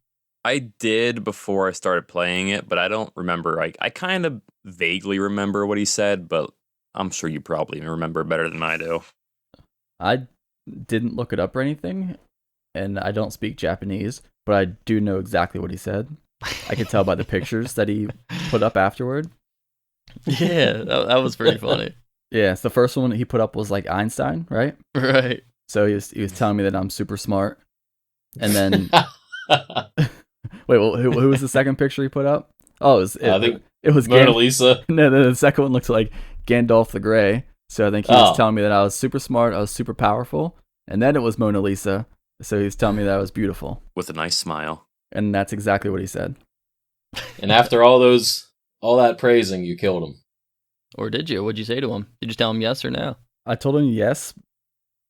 I did before I started playing it, but I don't remember. I kind of vaguely remember what he said, but I'm sure you probably remember better than I do. I didn't look it up or anything, and I don't speak Japanese, but I do know exactly what he said. I could tell by the pictures that he put up afterward. Yeah, that was pretty funny. Yeah, so the first one he put up was like Einstein, right? Right. So he was telling me that I'm super smart. And then wait, well, who was the second picture he put up? Oh, I think it was Mona Lisa. No, the second one looked like Gandalf the Grey. So I think he was telling me that I was super smart, I was super powerful, and then it was Mona Lisa. So he was telling me that I was beautiful. With a nice smile. And that's exactly what he said. And after all that praising, you killed him. Or did you? What'd you say to him? Did you tell him yes or no? I told him yes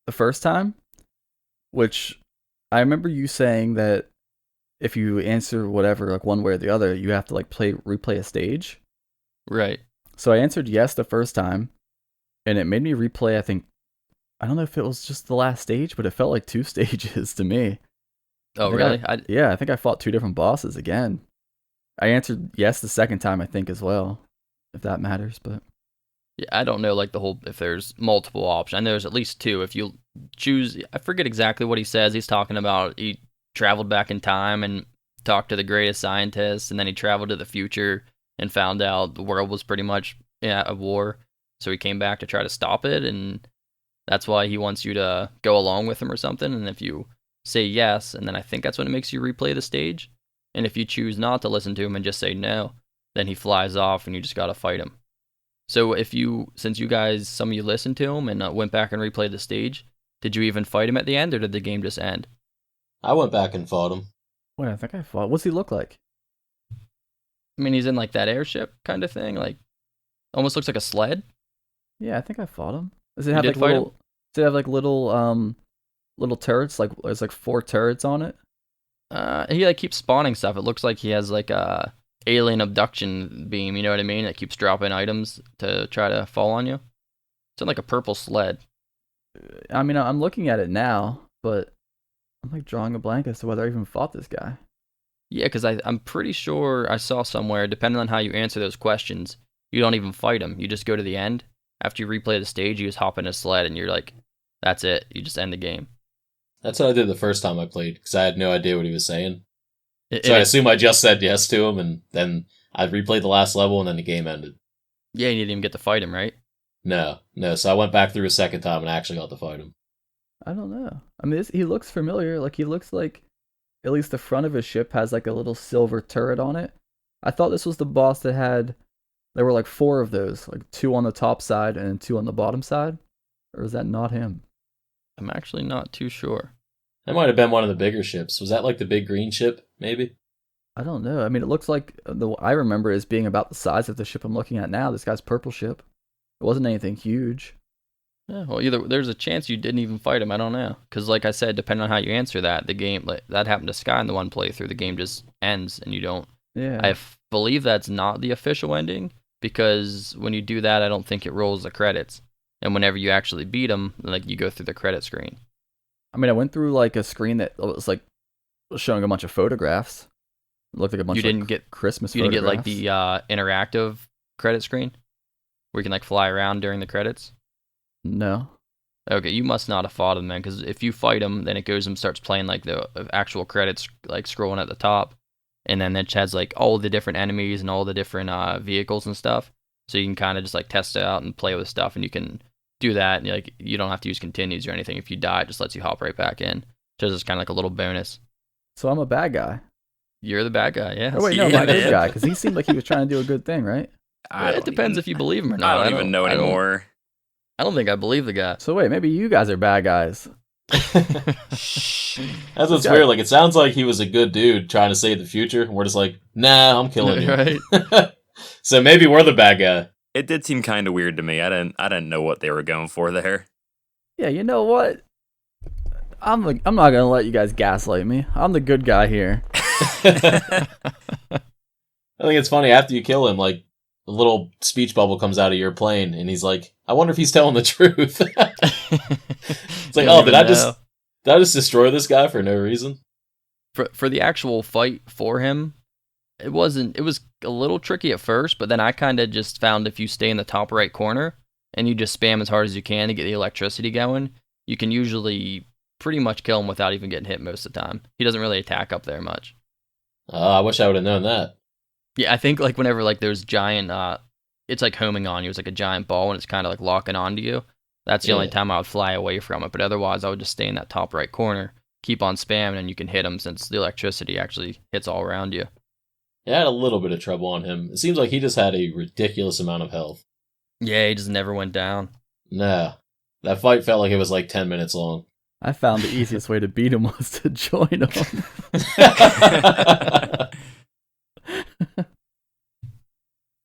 the first time, which I remember you saying that if you answer whatever, like one way or the other, you have to like replay a stage. Right. So I answered yes the first time, and it made me replay, I don't know if it was just the last stage, but it felt like 2 stages to me. Oh, really? Yeah, I think I fought 2 different bosses again. I answered yes the second time, I think, as well, if that matters, but... Yeah, I don't know, like, if there's multiple options. I know there's at least 2. If you choose, I forget exactly what he says. He's talking about he traveled back in time and talked to the greatest scientists, and then he traveled to the future and found out the world was pretty much at war. So he came back to try to stop it, and that's why he wants you to go along with him or something. And if you say yes, and then I think that's when it makes you replay the stage. And if you choose not to listen to him and just say no, then he flies off and you just gotta fight him. So since you guys, some of you listened to him and went back and replayed the stage, did you even fight him at the end, or did the game just end? I went back and fought him. Wait, I think I fought. What's he look like? I mean, he's in like that airship kind of thing, like almost looks like a sled. Yeah, I think I fought him. Does it have like little? Does it have like little turrets? Like there's like 4 turrets on it. He like keeps spawning stuff. It looks like he has like a alien abduction beam. You know what I mean? It keeps dropping items to try to fall on you. It's in like a purple sled. I mean, I'm looking at it now, but I'm like drawing a blank as to whether I even fought this guy. Yeah, because I'm pretty sure I saw somewhere, depending on how you answer those questions, you don't even fight him. You just go to the end. After you replay the stage, you just hop in a sled and you're like, that's it. You just end the game. That's what I did the first time I played, because I had no idea what he was saying. So I assume I just said yes to him, and then I replayed the last level, and then the game ended. Yeah, you didn't even get to fight him, right? No. So I went back through a second time and I actually got to fight him. I don't know. I mean, he looks familiar. Like, he looks like at least the front of his ship has like a little silver turret on it. I thought this was the boss that there were like 4 of those, like 2 on the top side and 2 on the bottom side. Or is that not him? I'm actually not too sure. That might have been one of the bigger ships. Was that like the big green ship, maybe? I don't know. I mean, it looks like I remember it as being about the size of the ship I'm looking at now. This guy's purple ship. It wasn't anything huge. Yeah, well, either there's a chance you didn't even fight him. I don't know, because like I said, depending on how you answer that, the game that happened to Sky in the one playthrough. The game just ends and you don't. Yeah. I believe that's not the official ending, because when you do that, I don't think it rolls the credits. And whenever you actually beat him, like you go through the credit screen. I mean, I went through like a screen that was like showing a bunch of photographs. It looked like a bunch of Christmas You photographs. didn't get like the interactive credit screen where you can like fly around during the credits? No. Okay, you must not have fought him then, because if you fight him, then it goes and starts playing like the actual credits, like scrolling at the top, and then it has like all the different enemies and all the different vehicles and stuff. So you can kind of just like test it out and play with stuff, and you can do that. And like you don't have to use continues or anything. If you die, it just lets you hop right back in. So it's kind of like a little bonus. So I'm a bad guy. You're the bad guy, yeah. Oh wait, no, I'm a good guy, because he seemed like he was trying to do a good thing, right? It depends if you believe him or not. I don't even know anymore. I don't think I believe the guy. So wait, maybe you guys are bad guys. That's what's weird. Like, it sounds like he was a good dude trying to save the future, and we're just like, nah, I'm killing you. Right? So maybe we're the bad guy. It did seem kind of weird to me. I didn't know what they were going for there. Yeah, you know what? I'm not gonna let you guys gaslight me. I'm the good guy here. I think it's funny, after you kill him, like, a little speech bubble comes out of your plane, and he's like, I wonder if he's telling the truth. It's like, oh, did I just destroy this guy for no reason? For the actual fight for him, it was a little tricky at first, but then I kind of just found if you stay in the top right corner and you just spam as hard as you can to get the electricity going, you can usually pretty much kill him without even getting hit most of the time. He doesn't really attack up there much. I wish I would have known that. Yeah, I think like whenever like there's giant it's like homing on you. It's like a giant ball and it's kind of like locking onto you. That's the only time I would fly away from it. But otherwise, I would just stay in that top right corner, keep on spamming, and you can hit them since the electricity actually hits all around you. Yeah, I had a little bit of trouble on him. It seems like he just had a ridiculous amount of health. Yeah, he just never went down. Nah. That fight felt like it was like 10 minutes long. I found the easiest way to beat him was to join him.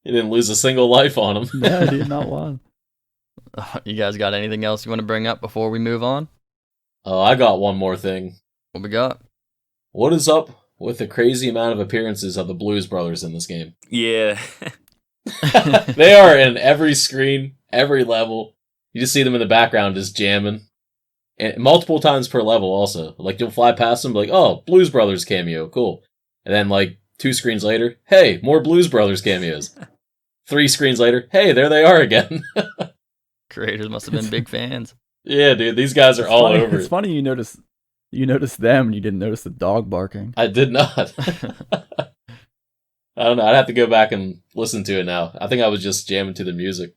He didn't lose a single life on him. No, he did not won. You guys got anything else you want to bring up before we move on? Oh, I got one more thing. What we got? What is up with the crazy amount of appearances of the Blues Brothers in this game? Yeah. They are in every screen, every level. You just see them in the background just jamming. And multiple times per level also. Like, you'll fly past them, like, oh, Blues Brothers cameo, cool. And then, like, 2 screens later, hey, more Blues Brothers cameos. 3 screens later, hey, there they are again. Creators must have been big fans. Yeah, dude, these guys are all over It's it. funny you noticed them and you didn't notice the dog barking. I did not. I don't know, I'd have to go back and listen to it now. I think I was just jamming to the music.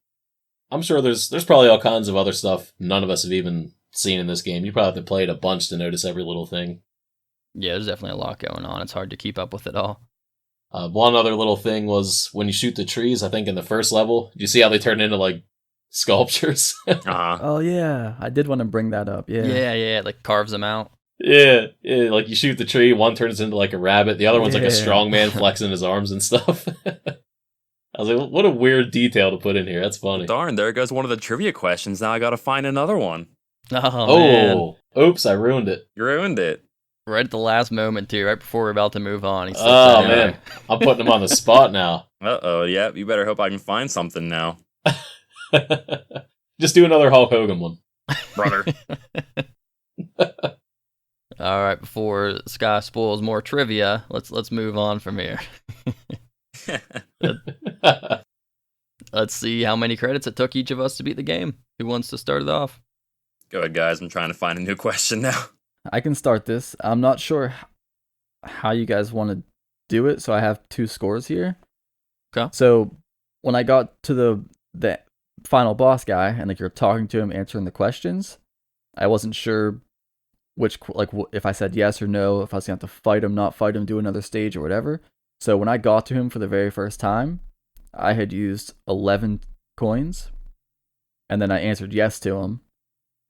I'm sure there's probably all kinds of other stuff none of us have even seen in this game. You probably have to play it a bunch to notice every little thing. Yeah, there's definitely a lot going on. It's hard to keep up with it all. One other little thing was when you shoot the trees, I think in the first level, do you see how they turn into like sculptures? Oh yeah, I did want to bring that up. Yeah. Yeah, it like carves them out. Yeah, like you shoot the tree, one turns into like a rabbit, the other one's like a Yeah. strong man flexing his arms and stuff. I was like, what a weird detail to put in here. That's funny. Darn, there goes one of the trivia questions. Now I gotta find another one. Oh, man. Oh, oops, I ruined it. You ruined it. Right at the last moment, too, right before we're about to move on. He slipped Oh, that in man. I'm putting him on the spot now. Uh-oh, yeah, you better hope I can find something now. Just do another Hulk Hogan one. Brother. All right, before Sky spoils more trivia, let's move on from here. Let's see how many credits it took each of us to beat the game. Who wants to start it off? Go ahead, guys. I'm trying to find a new question now. I can start this. I'm not sure how you guys want to do it, so I have 2 scores here. Okay. So when I got to the final boss guy and like you're talking to him, answering the questions, I wasn't sure if I said yes or no, if I was gonna have to fight him, not fight him, do another stage or whatever. So when I got to him for the very first time, I had used 11 coins, and then I answered yes to him,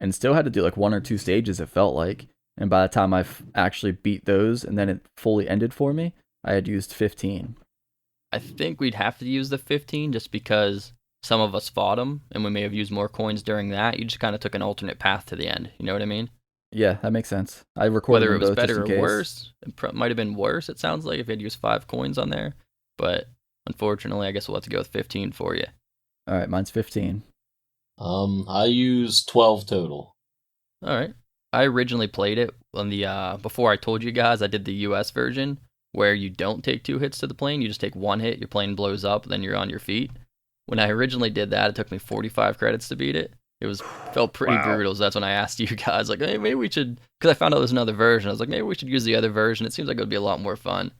and still had to do like 1 or 2 stages, it felt like. And by the time I actually beat those and then it fully ended for me, I had used 15. I think we'd have to use the 15 just because some of us fought him, and we may have used more coins during that. You just kind of took an alternate path to the end. You know what I mean? Yeah, that makes sense. I recorded Whether it them was both just better in or case. worse, it might have been worse, it sounds like, if you'd used 5 coins on there. But unfortunately, I guess we'll have to go with 15 for you. All right, mine's 15. I used 12 total. All right. I originally played it on the before I told you guys. I did the US version where you don't take 2 hits to the plane. You just take 1 hit. Your plane blows up, then you're on your feet. When I originally did that, it took me 45 credits to beat it. It felt pretty brutal. So that's when I asked you guys, like, hey, maybe we should, because I found out there's another version. I was like, maybe we should use the other version. It seems like it would be a lot more fun.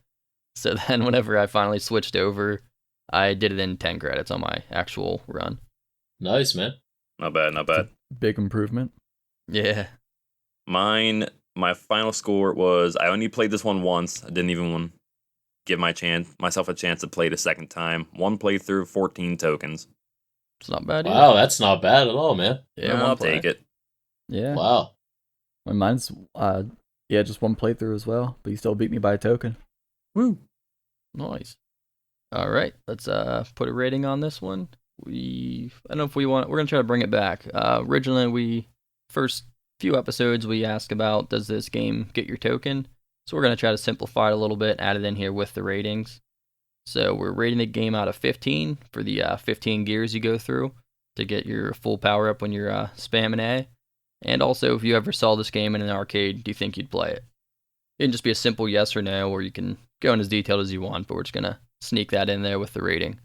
So then whenever I finally switched over, I did it in 10 credits on my actual run. Nice, man. Not bad, not bad. Big improvement. Yeah. Mine, my final score was, I only played this one once. I didn't even give myself a chance to play it a second time. 1 playthrough, 14 tokens. It's not bad either. Wow, that's not bad at all, man. Yeah, I'll take it. Yeah. Wow. Well, mine's just 1 playthrough as well, but you still beat me by a token. Woo. Nice. All right, let's put a rating on this one. I don't know if we're gonna try to bring it back. Originally, first few episodes we asked about, does this game get your token? So we're gonna try to simplify it a little bit, add it in here with the ratings. So we're rating the game out of 15 for the 15 gears you go through to get your full power up when you're spamming A. And also, if you ever saw this game in an arcade, do you think you'd play it? It can just be a simple yes or no, or you can go in as detailed as you want, but we're just going to sneak that in there with the rating.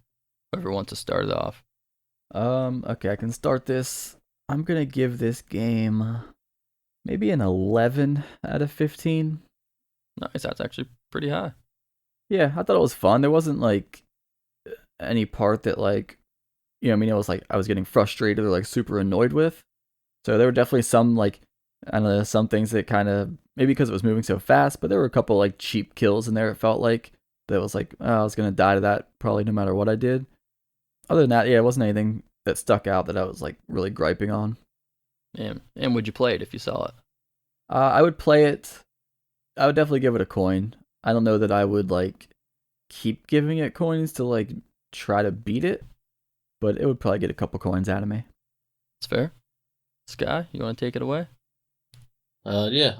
Whoever wants to start it off. Okay, I can start this. I'm going to give this game maybe an 11 out of 15. Nice, that's actually pretty high. Yeah, I thought it was fun. There wasn't like any part that like I mean, it was like I was getting frustrated or like super annoyed with. So there were definitely some like, I don't know, some things that kind of, maybe because it was moving so fast, but there were a couple like cheap kills in there. It felt like that was like, oh, I was gonna die to that probably no matter what I did. Other than that, yeah, it wasn't anything that stuck out that I was like really griping on. And would you play it if you saw it? I would play it. I would definitely give it a coin. I don't know that I would like keep giving it coins to like try to beat it, but it would probably get a couple coins out of me. It's fair. Sky, you want to take it away? Yeah,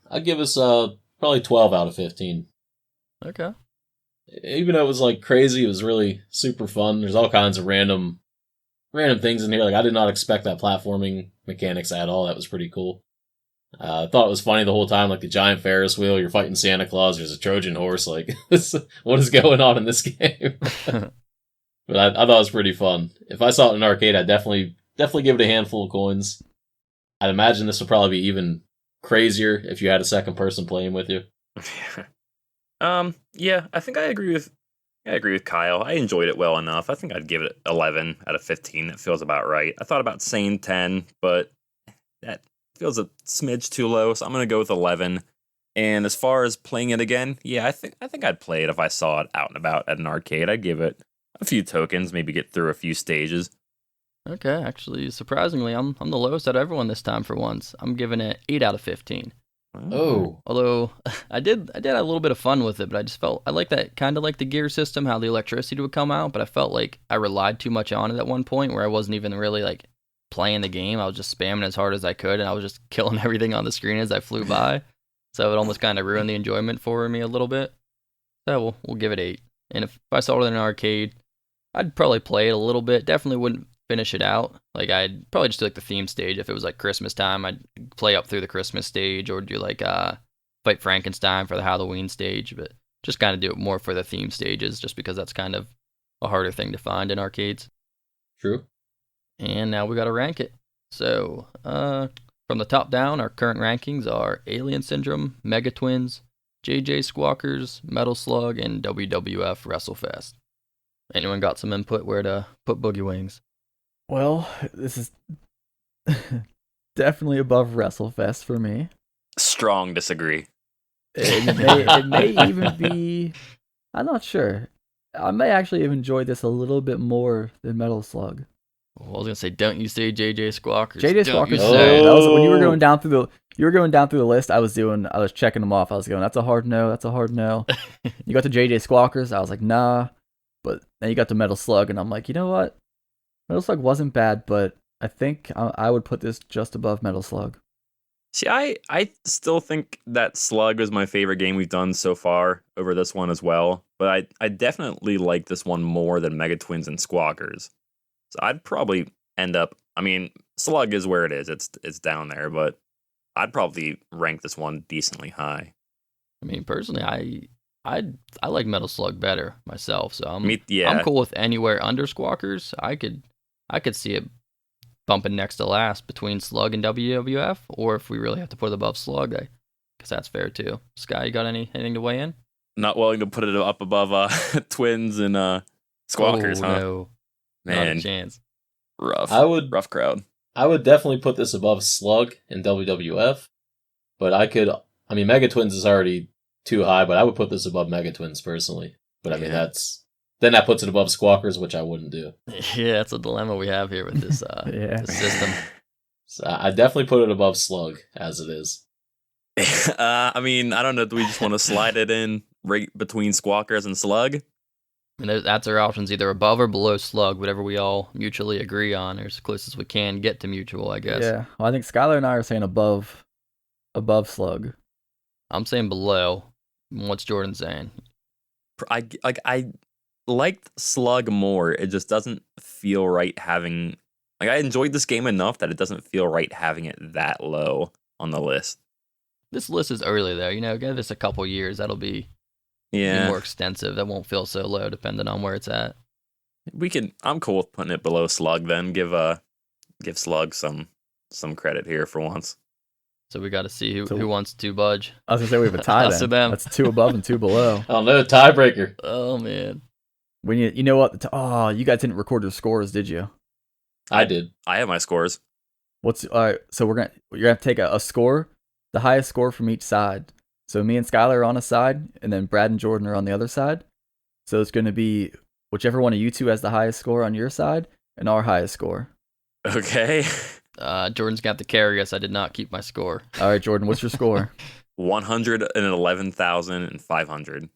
I'd give us probably 12 out of 15. Okay. Even though it was like crazy, it was really super fun. There's all kinds of random things in here. Like I did not expect that platforming mechanics at all. That was pretty cool. I thought it was funny the whole time, like the giant Ferris wheel, you're fighting Santa Claus, there's a Trojan horse, like, what is going on in this game? But I thought it was pretty fun. If I saw it in an arcade, I'd definitely give it a handful of coins. I'd imagine this would probably be even crazier if you had a second person playing with you. Yeah, I think I agree with Kyle. I enjoyed it well enough. I think I'd give it 11 out of 15. That feels about right. I thought about saying 10, but that feels a smidge too low, so I'm going to go with 11. And as far as playing it again, yeah, I think I'd play it if I saw it out and about at an arcade. I'd give it a few tokens, maybe get through a few stages. Okay, actually, surprisingly, I'm the lowest out of everyone this time for once. I'm giving it 8 out of 15. Oh. Although I did have a little bit of fun with it, but I just felt I like that kind of like the gear system, how the electricity would come out, but I felt like I relied too much on it at one point where I wasn't even really like playing the game. I was just spamming as hard as I could, and I was just killing everything on the screen as I flew by. So it almost kind of ruined the enjoyment for me a little bit. So we'll give it 8. And if I saw it in an arcade, I'd probably play it a little bit. Definitely wouldn't finish it out. Like I'd probably just do like the theme stage. If it was like Christmas time, I'd play up through the Christmas stage, or do like Fight Frankenstein for the Halloween stage. But just kind of do it more for the theme stages, just because that's kind of a harder thing to find in arcades. True. And now we got to rank it. So from the top down, our current rankings are Alien Syndrome, Mega Twins, JJ Squawkers, Metal Slug, and WWF WrestleFest. Anyone got some input where to put Boogie Wings? Well, this is definitely above WrestleFest for me. Strong disagree. It may even be, I'm not sure. I may actually have enjoyed this a little bit more than Metal Slug. Well, I was gonna say, don't you say JJ Squawkers? JJ Squawkers. That was when you were going down through the list. I was checking them off. I was going, that's a hard no. That's a hard no. You got to JJ Squawkers. I was like, nah. But then you got to Metal Slug, and I'm like, you know what? Metal Slug wasn't bad, but I think I would put this just above Metal Slug. See, I still think that Slug is my favorite game we've done so far over this one as well. But I definitely like this one more than Mega Twins and Squawkers. So I'd probably end up, I mean, Slug is where it is. It's down there, but I'd probably rank this one decently high. I mean, personally, I like Metal Slug better myself, so I'm Yeah. I'm cool with anywhere under Squawkers. I could see it bumping next to last between Slug and WWF, or if we really have to put it above Slug, because that's fair too. Sky, you got anything to weigh in? Not willing to put it up above Twins and Squawkers, huh? No, Man, not a chance. rough rough crowd. I would definitely put this above Slug and WWF, but I mean, Mega Twins is already too high, but I would put this above Mega Twins personally. But I mean, then that puts it above Squawkers, which I wouldn't do. Yeah, that's a dilemma we have here with this, this system. So I definitely put it above Slug as it is. I mean, I don't know. Do we just want to slide it in right between Squawkers and Slug? I mean, that's our options, either above or below Slug, whatever we all mutually agree on, or as close as we can get to mutual, I guess. Yeah, well, I think Skylar and I are saying above Slug. I'm saying below. What's Jordan saying? I liked Slug more. It just doesn't feel right having. Like, I enjoyed this game enough that it doesn't feel right having it that low on the list. This list is early though. Give this a couple years. That'll be more extensive. That won't feel so low, depending on where it's at. I'm cool with putting it below Slug. Then give Slug some credit here for once. So we got to see who wants to budge. I was gonna say we have a tie. Us or them. That's 2 above and 2 below. Oh no, tiebreaker. Oh man. When you know what? Oh, you guys didn't record your scores, did you? I did. I have my scores. What's all right? So you're gonna have to take a score, the highest score from each side. So me and Skylar are on a side, and then Brad and Jordan are on the other side. So it's gonna be whichever one of you two has the highest score on your side, and our highest score. Okay. Jordan's got to carry us. I did not keep my score. All right, Jordan, what's your score? 111,500.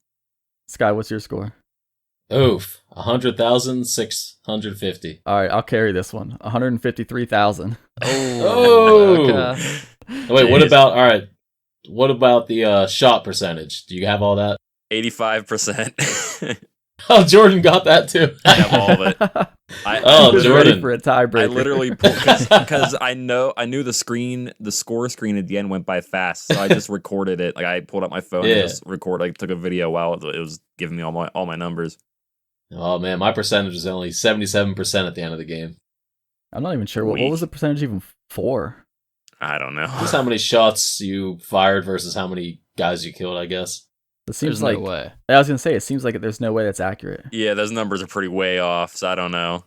Sky, what's your score? Oof. 100,650. All right, I'll carry this one. 153,000. Oh. Okay. Wait, what Jeez. about, all right, what about the shot percentage? Do you have all that? 85%. Oh, Jordan got that too. I have all of it. Oh, I was Jordan. ready for a tiebreaker. I literally pulled because I knew the score screen at the end went by fast, so I just recorded it. Like I pulled up my phone and just took a video while it was giving me all my numbers. Oh man, my percentage was only 77% at the end of the game. I'm not even sure what was the percentage even for. I don't know. Just how many shots you fired versus how many guys you killed, I guess. It seems There's like no way. I was gonna say it seems like there's no way that's accurate. Yeah, those numbers are pretty way off, so I don't know.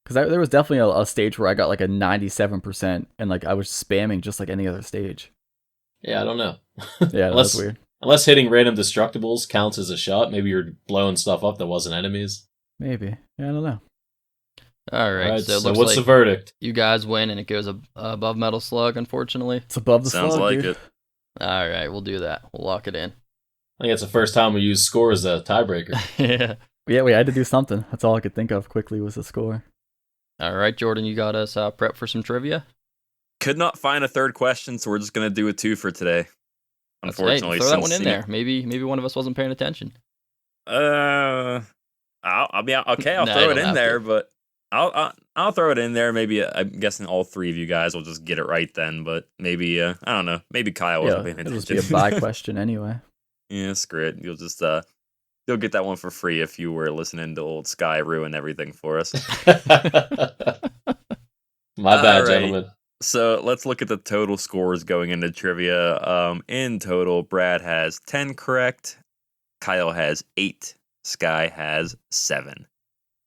Because there was definitely a stage where I got like a 97%, and like I was spamming just like any other stage. Yeah, I don't know. Yeah, that's weird. Unless hitting random destructibles counts as a shot, maybe you're blowing stuff up that wasn't enemies. Maybe. Yeah, I don't know. All right. So, it looks what's like the verdict? you guys win, and it goes above Metal Slug, unfortunately. It's above the Sounds slug, like dude. it. All right, we'll do that. We'll lock it in. I think it's the first time we use score as a tiebreaker. Yeah. Yeah, we had to do something. That's all I could think of quickly was the score. All right, Jordan, you got us prep for some trivia? Could not find a third question, so we're just gonna do a 2 for today. Unfortunately, Hey, throw that one in there. Maybe one of us wasn't paying attention. I'll be okay. I'll Nah, throw you it don't in have there, to. but I'll throw it in there. Maybe I'm guessing all 3 of you guys will just get it right then, but maybe I don't know. Maybe Kyle wasn't paying It'll just attention. be a bye question anyway. Yeah, screw it. You'll just you'll get that one for free if you were listening to old Sky ruin everything for us. My bad, Alrighty. gentlemen. So let's look at the total scores going into trivia. In total, Brad has 10 correct, Kyle has 8, Sky has 7.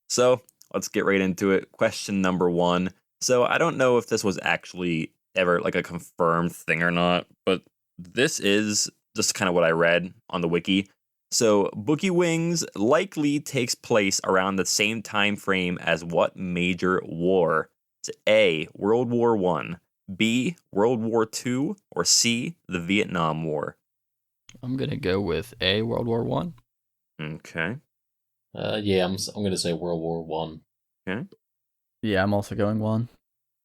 So let's get right into it. Question number 1. So I don't know if this was actually ever like a confirmed thing or not, but this is just kind of what I read on the wiki. So Boogie Wings likely takes place around the same time frame as what major war? Is it A, World War I, B, World War II, or C, the Vietnam War? I'm going to go with A, World War One. Okay. Yeah, I'm gonna say World War One. Okay. Yeah, I'm also going 1.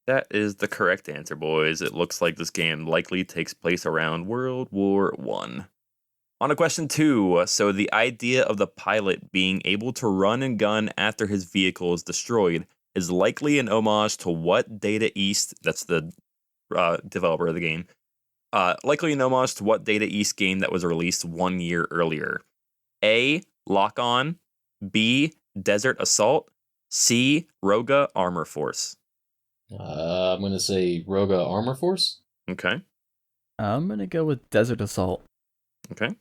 That is the correct answer, boys. It looks like this game likely takes place around World War I. On to question 2. So the idea of the pilot being able to run and gun after his vehicle is destroyed is likely an homage to what Data East, that's the developer of the game, likely an homage to what Data East game that was released 1 year earlier? A, Lock On, B, Desert Assault, C, Roga Armor Force. I'm gonna say Roga Armor Force. Okay. I'm going to go with Desert Assault. Okay.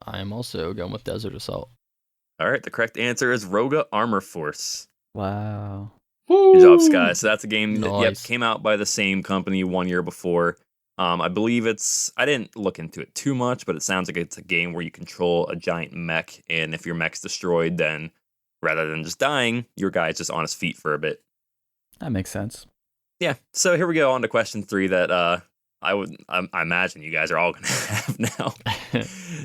I am also going with Desert Assault. All right. The correct answer is Roga Armor Force. Wow. Good job, Sky. So that's a game that Nice. came out by the same company 1 year before. I believe I didn't look into it too much, but it sounds like it's a game where you control a giant mech, and if your mech's destroyed, then rather than just dying, your guy's just on his feet for a bit. That makes sense. Yeah, so here we go on to question 3 that I imagine you guys are all going to have now.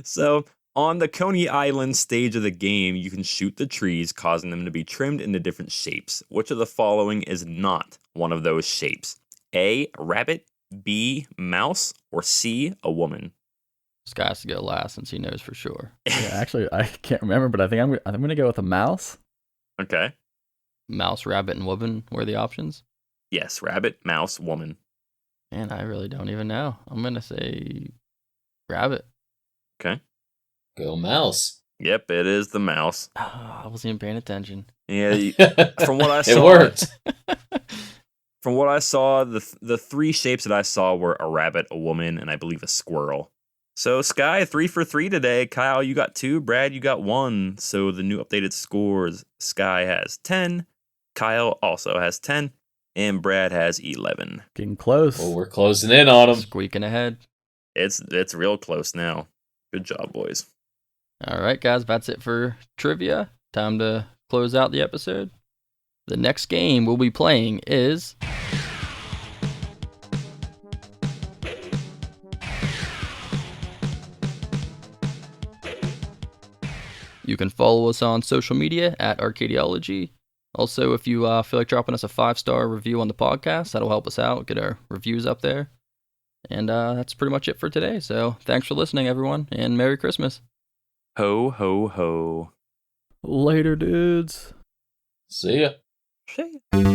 So, on the Coney Island stage of the game, you can shoot the trees, causing them to be trimmed into different shapes. Which of the following is not one of those shapes? A, rabbit, B, mouse, or C, a woman? Sky has to go last since he knows for sure. Yeah, actually, I can't remember, but I think I'm going to go with a mouse. Okay. Mouse, rabbit, and woman were the options. Yes, rabbit, mouse, woman. Man, I really don't even know. I'm going to say rabbit. Okay. Go mouse. Yep, it is the mouse. I wasn't even paying attention. Yeah, from what I saw, It worked. From what I saw, the 3 shapes that I saw were a rabbit, a woman, and I believe a squirrel. So Sky, 3 for 3 today. Kyle, you got 2. Brad, you got 1. So the new updated scores: Sky has 10, Kyle also has 10, and Brad has 11. Getting close. Well, we're closing in on them. Squeaking ahead. It's real close now. Good job, boys. All right, guys, that's it for trivia. Time to close out the episode. The next game we'll be playing is you can follow us on social media at Arcadiology. Also, if you feel like dropping us a 5-star review on the podcast, that'll help us out, get our reviews up there. And that's pretty much it for today. So thanks for listening, everyone, and Merry Christmas. Ho, ho, ho. Later, dudes. See ya. See ya.